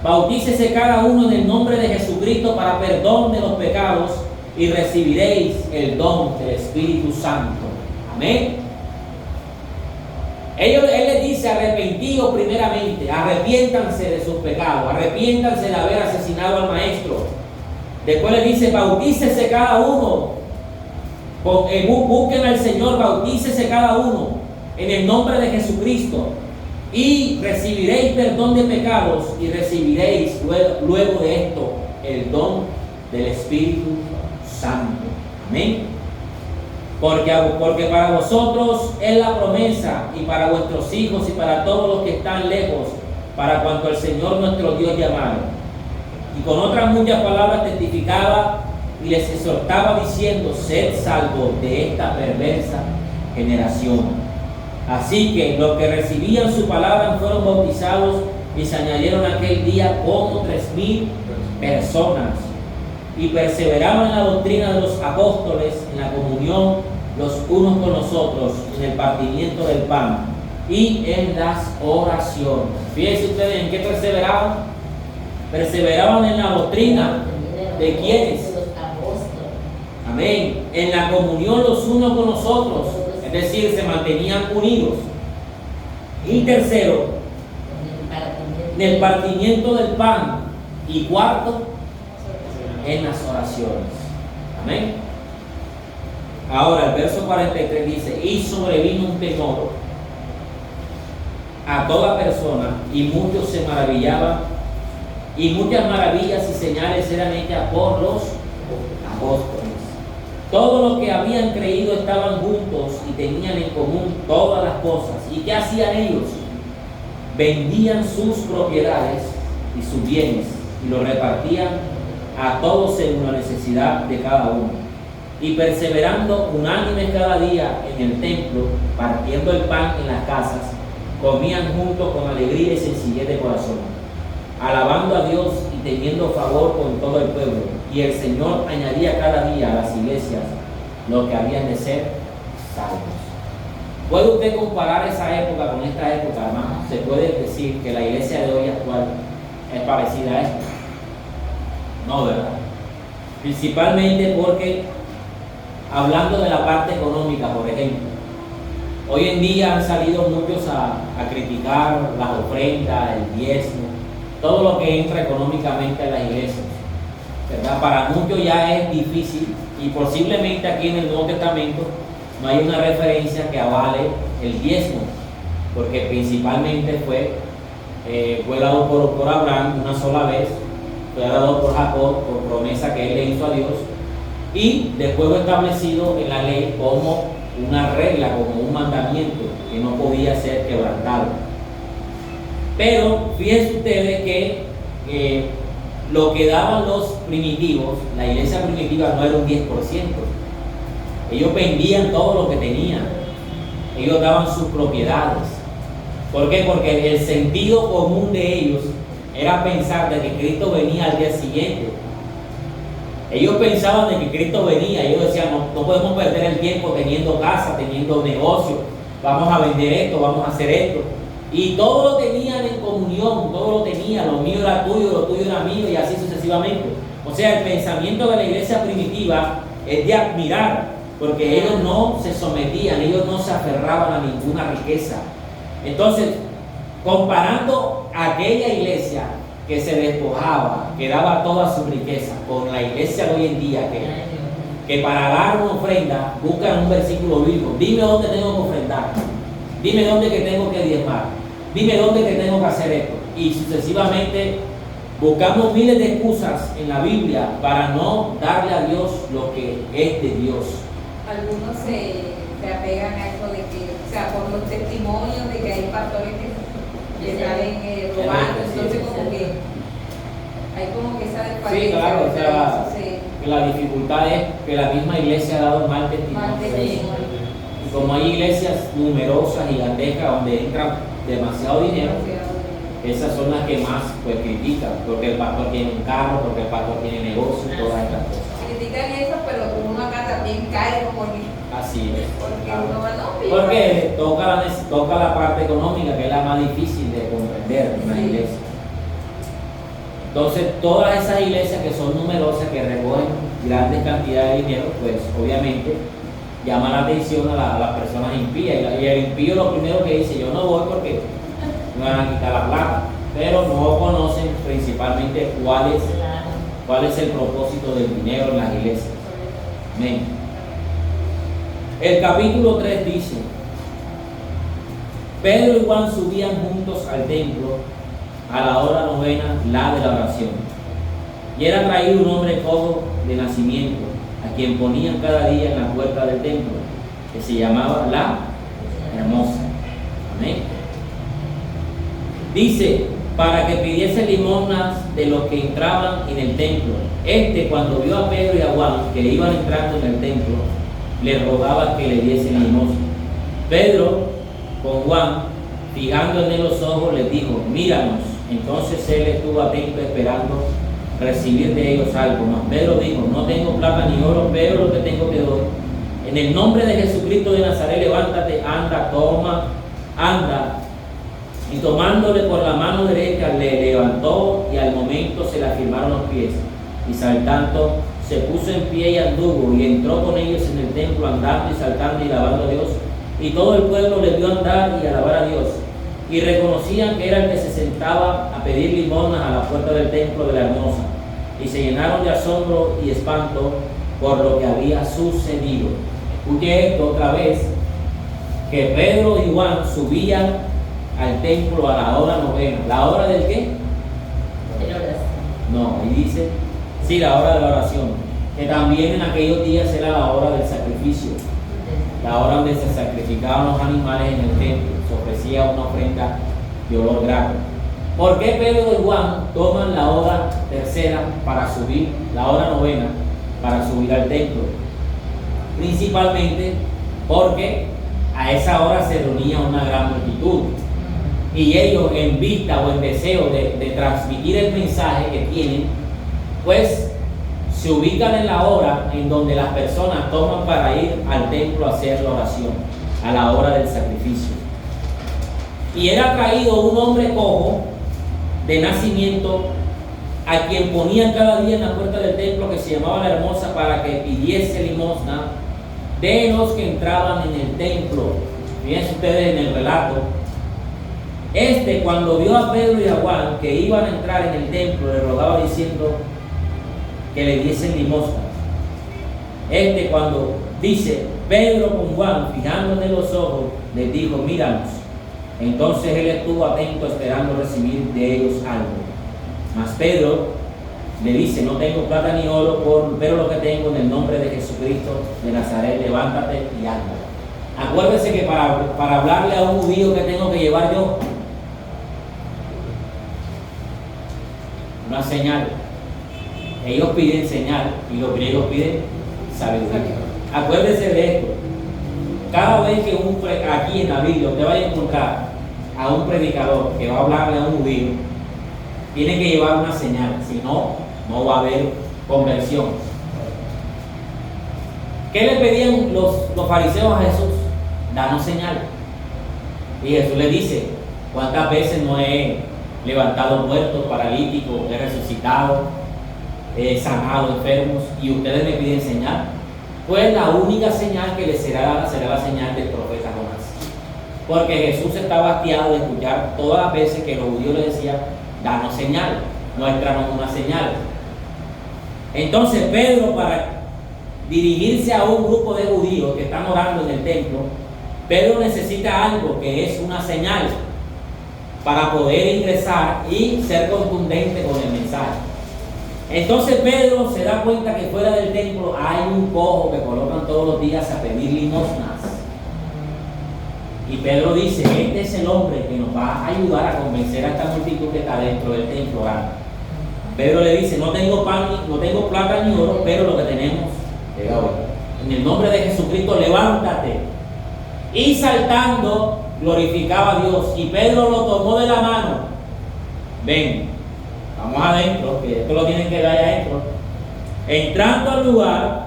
bautícese cada uno en el nombre de Jesucristo para perdón de los pecados y recibiréis el don del Espíritu Santo. Amén. Él les dice: arrepentidos primeramente, arrepiéntanse de sus pecados, arrepiéntanse de haber asesinado al maestro. Después les dice: bautícese cada uno, busquen al Señor, bautícese cada uno en el nombre de Jesucristo y recibiréis perdón de pecados y recibiréis luego de esto el don del Espíritu Santo. Amén. Porque para vosotros es la promesa, y para vuestros hijos y para todos los que están lejos, para cuanto el Señor nuestro Dios llamare. Y con otras muchas palabras testificaba y les exhortaba diciendo: sed salvos de esta perversa generación. Así que los que recibían su palabra fueron bautizados, y se añadieron aquel día como 3,000 personas, y perseveraban en la doctrina de los apóstoles, en la comunión los unos con los otros, en el partimiento del pan y en las oraciones. Fíjense ustedes en qué perseveraban. Perseveraban en la doctrina de quienes. Amén. En la comunión los unos con los otros, es decir, se mantenían unidos. Y tercero, en el partimiento del pan. Y cuarto, en las oraciones. Amén. Ahora el verso 43 dice: y sobrevino un temor a toda persona, y muchos se maravillaban, y muchas maravillas y señales eran hechas por los apóstoles. Todos los que habían creído estaban juntos y tenían en común todas las cosas. ¿Y qué hacían ellos? Vendían sus propiedades y sus bienes y los repartían a todos según la necesidad de cada uno. Y perseverando unánimes cada día en el templo, partiendo el pan en las casas, comían juntos con alegría y sencillez de corazón, alabando a Dios y teniendo favor con todo el pueblo. Y el Señor añadía cada día a las iglesias los que habían de ser salvos. ¿Puede usted comparar esa época con esta época, hermano? Se puede decir que la iglesia de hoy actual es parecida a esta. No, ¿verdad? Principalmente porque, hablando de la parte económica, por ejemplo, hoy en día han salido muchos a criticar las ofrendas, el diezmo, todo lo que entra económicamente a las iglesias, ¿verdad? Para muchos ya es difícil, y posiblemente aquí en el Nuevo Testamento no hay una referencia que avale el diezmo, porque principalmente fue dado por Abraham una sola vez, fue dado por Jacob por promesa que él le hizo a Dios, y después fue establecido en la ley como una regla, como un mandamiento que no podía ser quebrantado. Pero fíjense ustedes que lo que daban los primitivos, la iglesia primitiva, no era un 10%. Ellos vendían todo lo que tenían. Ellos daban sus propiedades. ¿Por qué? Porque el sentido común de ellos era pensar de que Cristo venía al día siguiente. Ellos pensaban de que Cristo venía. Ellos decían: no podemos perder el tiempo teniendo casa, teniendo negocio. Vamos a vender esto, vamos a hacer esto. Y todo lo tenían en comunión, todo lo tenían. Lo mío era tuyo, lo tuyo era mío, y así sucesivamente. O sea, el pensamiento de la iglesia primitiva es de admirar, porque ellos no se sometían, ellos no se aferraban a ninguna riqueza. Entonces, comparando aquella iglesia que se despojaba, que daba toda su riqueza, con la iglesia de hoy en día, que para dar una ofrenda buscan un versículo bíblico: dime dónde tengo que ofrendar, dime dónde que tengo que diezmar, dime dónde que tengo que hacer esto, y sucesivamente buscamos miles de excusas en la Biblia para no darle a Dios lo que es de Dios. Algunos se apegan a eso de que, o sea, por los testimonios de que hay pastores que salen robando, entonces como que hay como que esa desfalencia. Sí, claro, o sea, que la dificultad es que la misma iglesia ha dado mal testimonio. Y como hay iglesias numerosas, gigantescas, donde entra demasiado dinero, esas son las que más pues critican, porque el pastor tiene un carro, porque el pastor tiene negocio y todas estas cosas. Critican eso, pero uno acá también cae como que... Así es. Porque claro. uno va, no, Porque toca la parte económica, que es la más difícil de comprender en una iglesia. Entonces, todas esas iglesias que son numerosas, que recogen grandes cantidades de dinero, pues obviamente llama la atención a las personas impías. Y el impío lo primero que dice, yo no voy porque me van a quitar la plata. Pero no conocen principalmente cuál es el propósito del dinero en las iglesias. Amén. El capítulo 3 dice: Pedro y Juan subían juntos al templo a la hora novena, la de la oración. Y era traído un hombre cojo de nacimiento, a quien ponían cada día en la puerta del templo, que se llamaba la Hermosa. Amén. Dice, para que pidiese limosnas de los que entraban en el templo. Cuando vio a Pedro y a Juan que iban entrando en el templo, le rogaba que le diesen limosna. Pedro, con Juan, fijando en él los ojos, les dijo: míranos. Entonces él estuvo atento esperando recibir de ellos algo. Mas Pedro dijo: no tengo plata ni oro, pero lo que tengo te doy. En el nombre de Jesucristo de Nazaret, levántate, anda. Y tomándole por la mano derecha, le levantó, y al momento se le afirmaron los pies. Y saltando, se puso en pie y anduvo, y entró con ellos en el templo, andando y saltando y alabando a Dios. Y todo el pueblo le vio andar y alabar a Dios. Y reconocían que era el que se sentaba a pedir limosnas a la puerta del templo de la Hermosa. Y se llenaron de asombro y espanto por lo que había sucedido. Escuche esto otra vez, que Pedro y Juan subían al templo a la hora novena. ¿La hora del qué? De la oración. No, ahí dice, sí, la hora de la oración, que también en aquellos días era la hora del sacrificio, la hora donde se sacrificaban los animales en el templo, se ofrecía una ofrenda de olor grato. ¿Por qué Pedro y Juan toman la hora tercera para subir, la hora novena para subir al templo? Principalmente porque a esa hora se reunía una gran multitud. Y ellos, en vista o en deseo de transmitir el mensaje que tienen, pues se ubican en la hora en donde las personas toman para ir al templo a hacer la oración, a la hora del sacrificio. Y era traído un hombre cojo de nacimiento, a quien ponían cada día en la puerta del templo, que se llamaba la Hermosa, para que pidiese limosna de los que entraban en el templo. Fíjense ustedes en el relato. Cuando vio a Pedro y a Juan que iban a entrar en el templo, le rogaba diciendo que le diesen limosnas. Cuando dice Pedro con Juan, fijándole los ojos, les dijo: míranos. Entonces él estuvo atento esperando recibir de ellos algo. Mas Pedro le dice: no tengo plata ni oro, pero lo que tengo, en el nombre de Jesucristo de Nazaret, levántate y anda. Acuérdese que para hablarle a un judío, que tengo que llevar yo una señal. Ellos piden señal y los griegos piden sabiduría. Acuérdese de esto. Cada vez que aquí en la Biblia usted vaya a encontrar a un predicador que va a hablarle a un judío, tiene que llevar una señal, si no, no va a haber conversión. ¿Qué le pedían los fariseos a Jesús? Danos señal. Y Jesús le dice: ¿cuántas veces no he levantado muertos, paralíticos, he resucitado, he sanado enfermos, y ustedes me piden señal? Pues la única señal que les será dada será la señal del profeta Jonás. Porque Jesús estaba hastiado de escuchar todas las veces que los judíos le decían: danos señal, muéstranos una señal. Entonces Pedro, para dirigirse a un grupo de judíos que están orando en el templo, Pedro necesita algo que es una señal para poder ingresar y ser contundente con el mensaje. Entonces Pedro se da cuenta que fuera del templo hay un cojo que colocan todos los días a pedir limosnas. Y Pedro dice: este es el hombre que nos va a ayudar a convencer a esta multitud que está dentro del templo orando. Pedro le dice: no tengo plata ni oro, pero lo que tenemos te doy. En el nombre de Jesucristo, levántate. Y saltando, glorificaba a Dios. Y Pedro lo tomó de la mano. Ven, vamos adentro, que esto lo tienen que dar adentro. Entrando al lugar,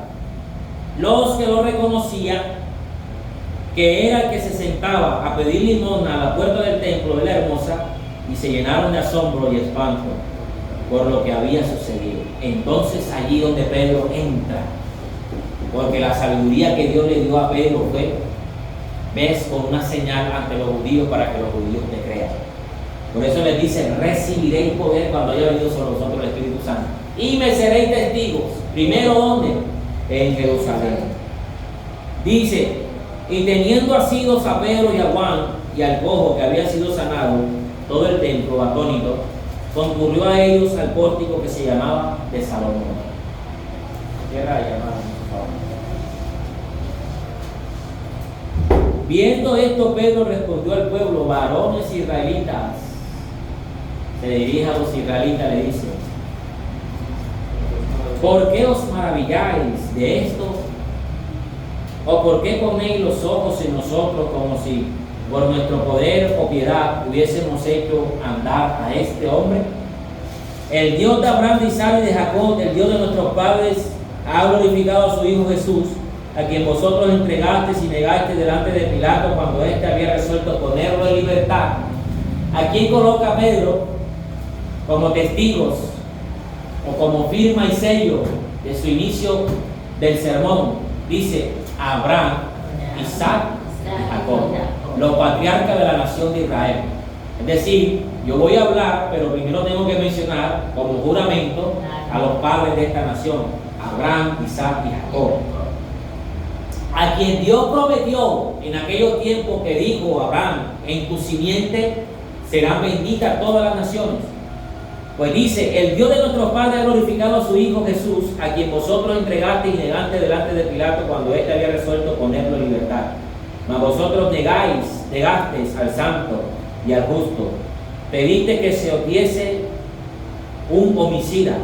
los que lo reconocían, que era el que se sentaba a pedir limosna a la puerta del templo de la Hermosa, y se llenaron de asombro y espanto por lo que había sucedido. Entonces allí donde Pedro entra, porque la sabiduría que Dios le dio a Pedro fue, ves, con una señal ante los judíos para que los judíos te crean. Por eso les dice, recibiréis poder cuando haya venido sobre vosotros el Espíritu Santo. Y me seréis testigos. Primero, ¿dónde? En Jerusalén. Dice, y teniendo asidos a Pedro y a Juan y al cojo que había sido sanado, todo el templo atónito concurrió a ellos al pórtico que se llamaba de Salomón. Tierra llamada, por favor. Viendo esto, Pedro respondió al pueblo, varones israelitas. Se dirige a los israelitas, le dice, ¿por qué os maravilláis de esto? ¿O por qué ponéis los ojos en nosotros como si por nuestro poder o piedad hubiésemos hecho andar a este hombre? El Dios de Abraham, de Isaac y de Jacob, el Dios de nuestros padres, ha glorificado a su Hijo Jesús, a quien vosotros entregasteis y negasteis delante de Pilato cuando éste había resuelto ponerlo en libertad. ¿A quién coloca Pedro como testigos o como firma y sello de su inicio del sermón? Dice Abraham, Isaac y Jacob, los patriarcas de la nación de Israel. Es decir, yo voy a hablar, pero primero tengo que mencionar como juramento a los padres de esta nación, Abraham, Isaac y Jacob, a quien Dios prometió en aquellos tiempos que dijo Abraham, en tu simiente serán benditas todas las naciones. Pues dice, el Dios de nuestros padres ha glorificado a su Hijo Jesús, a quien vosotros entregasteis y negasteis delante de Pilato cuando éste había resuelto ponerlo en libertad. Mas vosotros negasteis al santo y al justo. Pediste que se os diese un homicida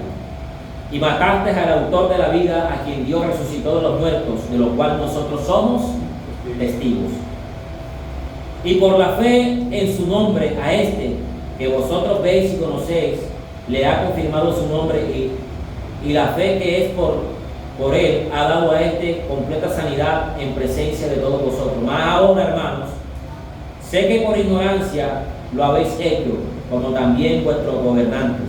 y matasteis al autor de la vida, a quien Dios resucitó de los muertos, de lo cual nosotros somos testigos. Y por la fe en su nombre, a este que vosotros veis y conocéis, le ha confirmado su nombre, y la fe que es por él ha dado a este completa sanidad en presencia de todos vosotros. Mas ahora, hermanos, sé que por ignorancia lo habéis hecho, como también vuestros gobernantes,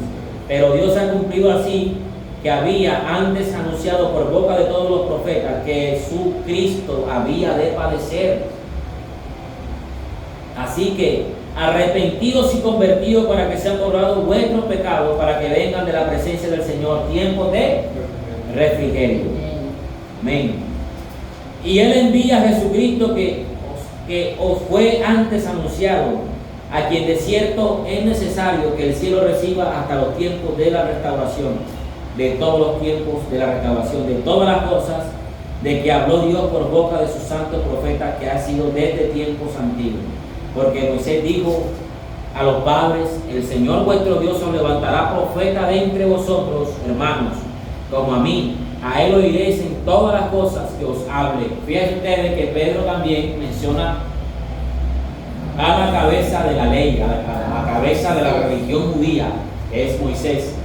pero Dios ha cumplido así que había antes anunciado por boca de todos los profetas que Jesucristo había de padecer. Así que arrepentidos y convertidos para que sean borrados vuestros pecados, para que vengan de la presencia del Señor tiempos de refrigerio. Amén. Y Él envía a Jesucristo que os fue antes anunciado, a quien de cierto es necesario que el cielo reciba hasta los tiempos de la restauración, de todos los tiempos de la restauración, de todas las cosas de que habló Dios por boca de sus santos profetas, que ha sido desde tiempos antiguos. Porque Moisés dijo a los padres, el Señor vuestro Dios os levantará profeta de entre vosotros, hermanos, como a mí. A él oiréis en todas las cosas que os hable. Fíjense ustedes que Pedro también menciona a la cabeza de la ley, a la cabeza de la religión judía, que es Moisés,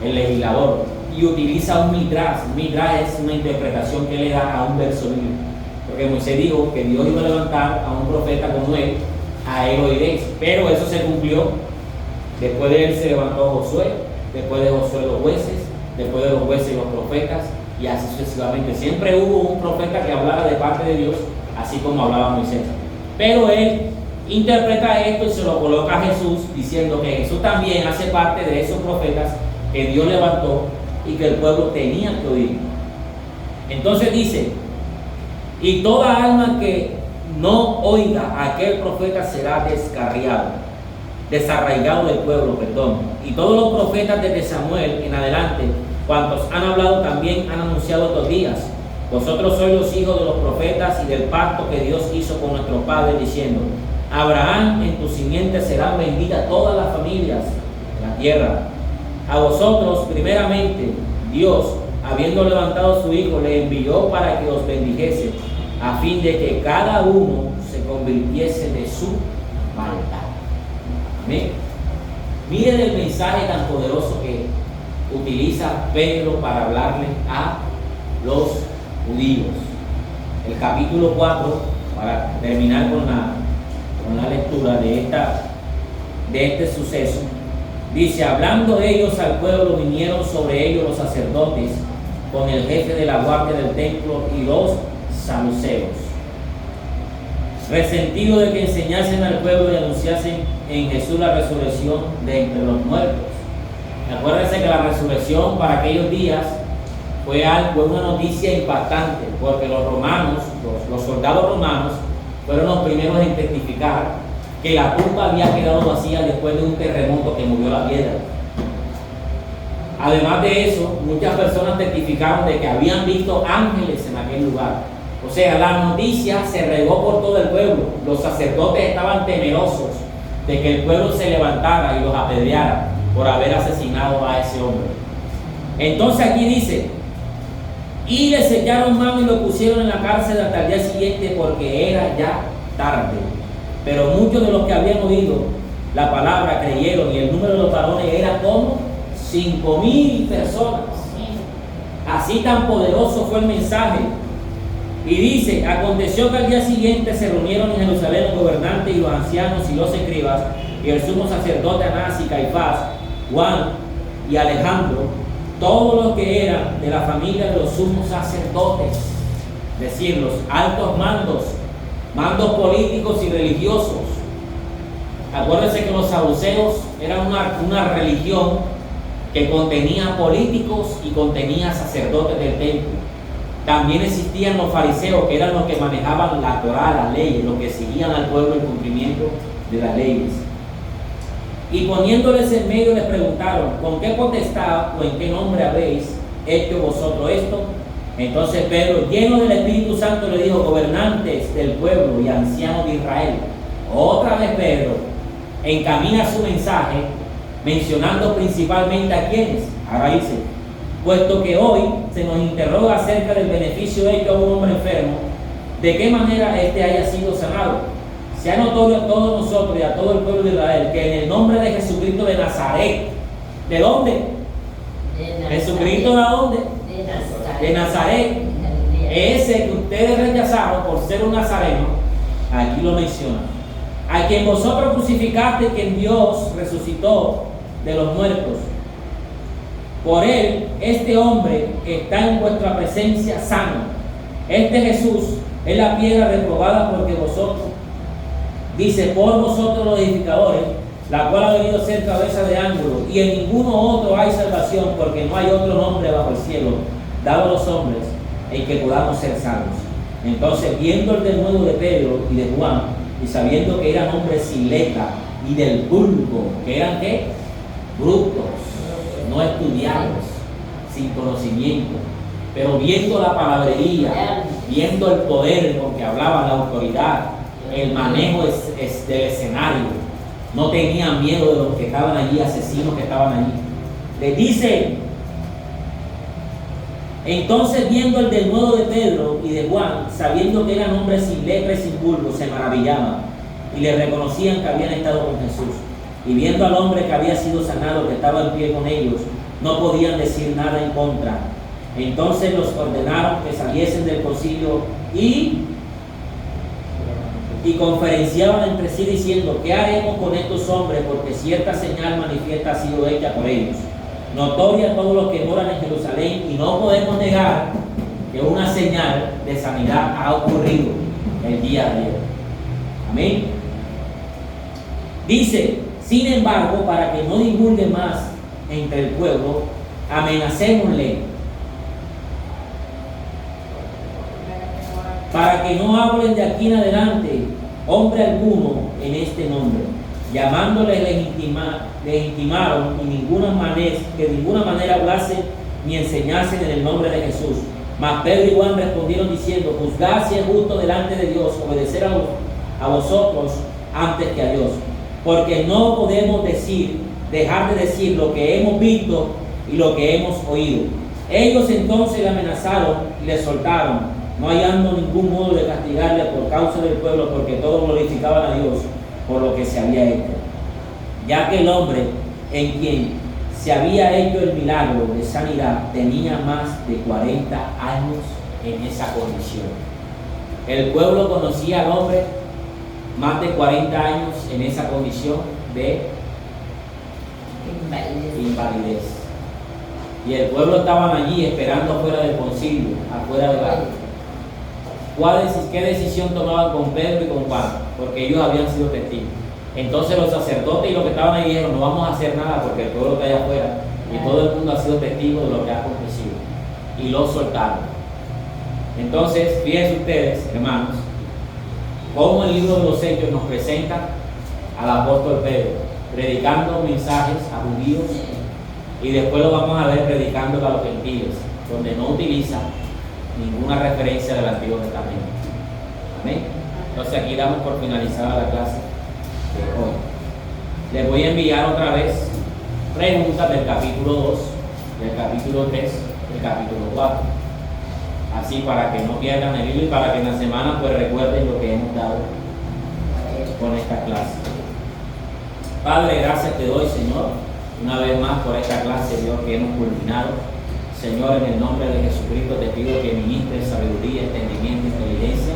el legislador, y utiliza un midrash. Un midrash es una interpretación que le da a un verso bíblico, porque Moisés dijo que Dios iba a levantar a un profeta como él, a él oiréis. Pero eso se cumplió. Después de él se levantó Josué, después de Josué los jueces, después de los jueces los profetas, y así sucesivamente. Siempre hubo un profeta que hablara de parte de Dios, así como hablaba Moisés. Pero él interpreta esto y se lo coloca a Jesús, diciendo que Jesús también hace parte de esos profetas que Dios levantó y que el pueblo tenía que oír. Entonces dice, y toda alma que no oiga a aquel profeta será desarraigado del pueblo, y todos los profetas desde Samuel en adelante, cuantos han hablado también han anunciado estos días. Vosotros sois los hijos de los profetas y del pacto que Dios hizo con nuestros padres, diciendo, Abraham, en tu simiente serán benditas todas las familias de la tierra. A vosotros primeramente Dios, habiendo levantado a su Hijo, le envió para que os bendijese, a fin de que cada uno se convirtiese de su maldad. Amén. Miren el mensaje tan poderoso que utiliza Pedro para hablarle a los judíos. El capítulo 4, para terminar con la lectura de este suceso, dice, hablando ellos al pueblo, vinieron sobre ellos los sacerdotes con el jefe de la guardia del templo y los saduceos, resentido de que enseñasen al pueblo y anunciasen en Jesús la resurrección de entre los muertos. Acuérdense que la resurrección para aquellos días fue una noticia impactante, porque los romanos, los soldados romanos, fueron los primeros en testificar que la tumba había quedado vacía después de un terremoto que movió la piedra. Además de eso, muchas personas testificaron de que habían visto ángeles en aquel lugar. O sea, la noticia se regó por todo el pueblo. Los sacerdotes estaban temerosos de que el pueblo se levantara y los apedreara por haber asesinado a ese hombre. Entonces aquí dice, y le sellaron mano y lo pusieron en la cárcel hasta el día siguiente, porque era ya tarde. Pero muchos de los que habían oído la palabra creyeron, y el número de los varones era como 5,000 personas. Así tan poderoso fue el mensaje. Y dice, aconteció que al día siguiente se reunieron en Jerusalén los gobernantes y los ancianos y los escribas, y el sumo sacerdote Anás y Caifás, Juan y Alejandro, todos los que eran de la familia de los sumos sacerdotes, es decir, los altos mandos políticos y religiosos. Acuérdense que los saduceos eran una religión que contenía políticos y contenía sacerdotes del templo. También existían los fariseos, que eran los que manejaban la Torá, las leyes, los que seguían al pueblo el cumplimiento de las leyes. Y poniéndoles en medio les preguntaron, ¿con qué potestad o en qué nombre habéis hecho vosotros esto? Entonces Pedro, lleno del Espíritu Santo, le dijo, gobernantes del pueblo y ancianos de Israel. Otra vez Pedro encamina su mensaje mencionando principalmente a quienes. Ahora dice, puesto que hoy se nos interroga acerca del beneficio hecho a un hombre enfermo, de qué manera éste haya sido sanado. Sea notorio a todos nosotros y a todo el pueblo de Israel que en el nombre de Jesucristo de Nazaret, ¿de dónde? De Nazaret. ¿Jesucristo de dónde? De Nazaret. De Nazaret. Ese que ustedes rechazaron por ser un nazareno, aquí lo menciona. A quien vosotros crucificaste, quien Dios resucitó de los muertos. Por él, este hombre que está en vuestra presencia sano. Este Jesús es la piedra reprobada porque vosotros, dice, por vosotros los edificadores, la cual ha venido a ser cabeza de ángulo, y en ninguno otro hay salvación, porque no hay otro nombre bajo el cielo dado a los hombres en que podamos ser salvos. Entonces, viendo el denuedo de Pedro y de Juan, y sabiendo que eran hombres sin letra y del vulgo, que eran ¿qué? Brutos, no estudiados, sin conocimiento, pero viendo la palabrería, viendo el poder con que hablaban, la autoridad, el manejo del escenario, no tenían miedo de los que estaban allí, asesinos que estaban allí. Les dice, entonces viendo el denuedo de Pedro y de Juan, sabiendo que eran hombres sin lepra y sin vulgo, se maravillaban y le reconocían que habían estado con Jesús. Y viendo al hombre que había sido sanado, que estaba en pie con ellos, no podían decir nada en contra. Entonces los ordenaron que saliesen del concilio y conferenciaban entre sí diciendo, ¿qué haremos con estos hombres? Porque cierta señal manifiesta ha sido hecha por ellos, notoria a todos los que moran en Jerusalén, y no podemos negar que una señal de sanidad ha ocurrido el día de ayer. Amén. Dice, sin embargo, para que no divulgue más entre el pueblo, amenacémosle, para que no hablen de aquí en adelante hombre alguno en este nombre. Llamándole les intimaron que de ninguna manera hablasen ni enseñasen en el nombre de Jesús. Mas Pedro y Juan respondieron diciendo, juzgad si es justo delante de Dios obedecer a vosotros antes que a Dios, porque no podemos dejar de decir lo que hemos visto y lo que hemos oído. Ellos entonces le amenazaron y le soltaron, no hallando ningún modo de castigarle por causa del pueblo, porque todos glorificaban a Dios por lo que se había hecho, ya que el hombre en quien se había hecho el milagro de sanidad tenía más de 40 años en esa condición. El pueblo conocía al hombre más de 40 años en esa condición de invalidez. y el pueblo estaban allí esperando afuera del concilio, afuera del atrio. ¿Qué decisión tomaban con Pedro y con Juan? Porque ellos habían sido testigos. Entonces los sacerdotes y los que estaban ahí dijeron: no vamos a hacer nada porque el pueblo está allá afuera y todo el mundo ha sido testigo de lo que ha acontecido. Y los soltaron. Entonces, fíjense ustedes, hermanos, cómo el libro de los Hechos nos presenta al apóstol Pedro predicando mensajes a judíos, y después lo vamos a ver predicando a los gentiles, donde no utiliza ninguna referencia del Antiguo Testamento. Amén. Entonces aquí damos por finalizada la clase de hoy. Les voy a enviar otra vez preguntas del capítulo 2, del capítulo 3, del capítulo 4. Así para que no pierdan el hilo y para que en la semana pues recuerden lo que hemos dado con esta clase. Padre, gracias te doy, Señor, una vez más por esta clase, Dios, que hemos culminado. Señor, en el nombre de Jesucristo te pido que ministres sabiduría, entendimiento, inteligencia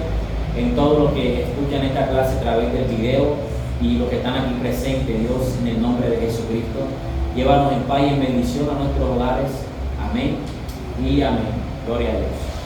en todo lo que escuchan esta clase a través del video y los que están aquí presentes, Dios, en el nombre de Jesucristo. Llévanos en paz y en bendición a nuestros hogares. Amén y amén. Gloria a Dios.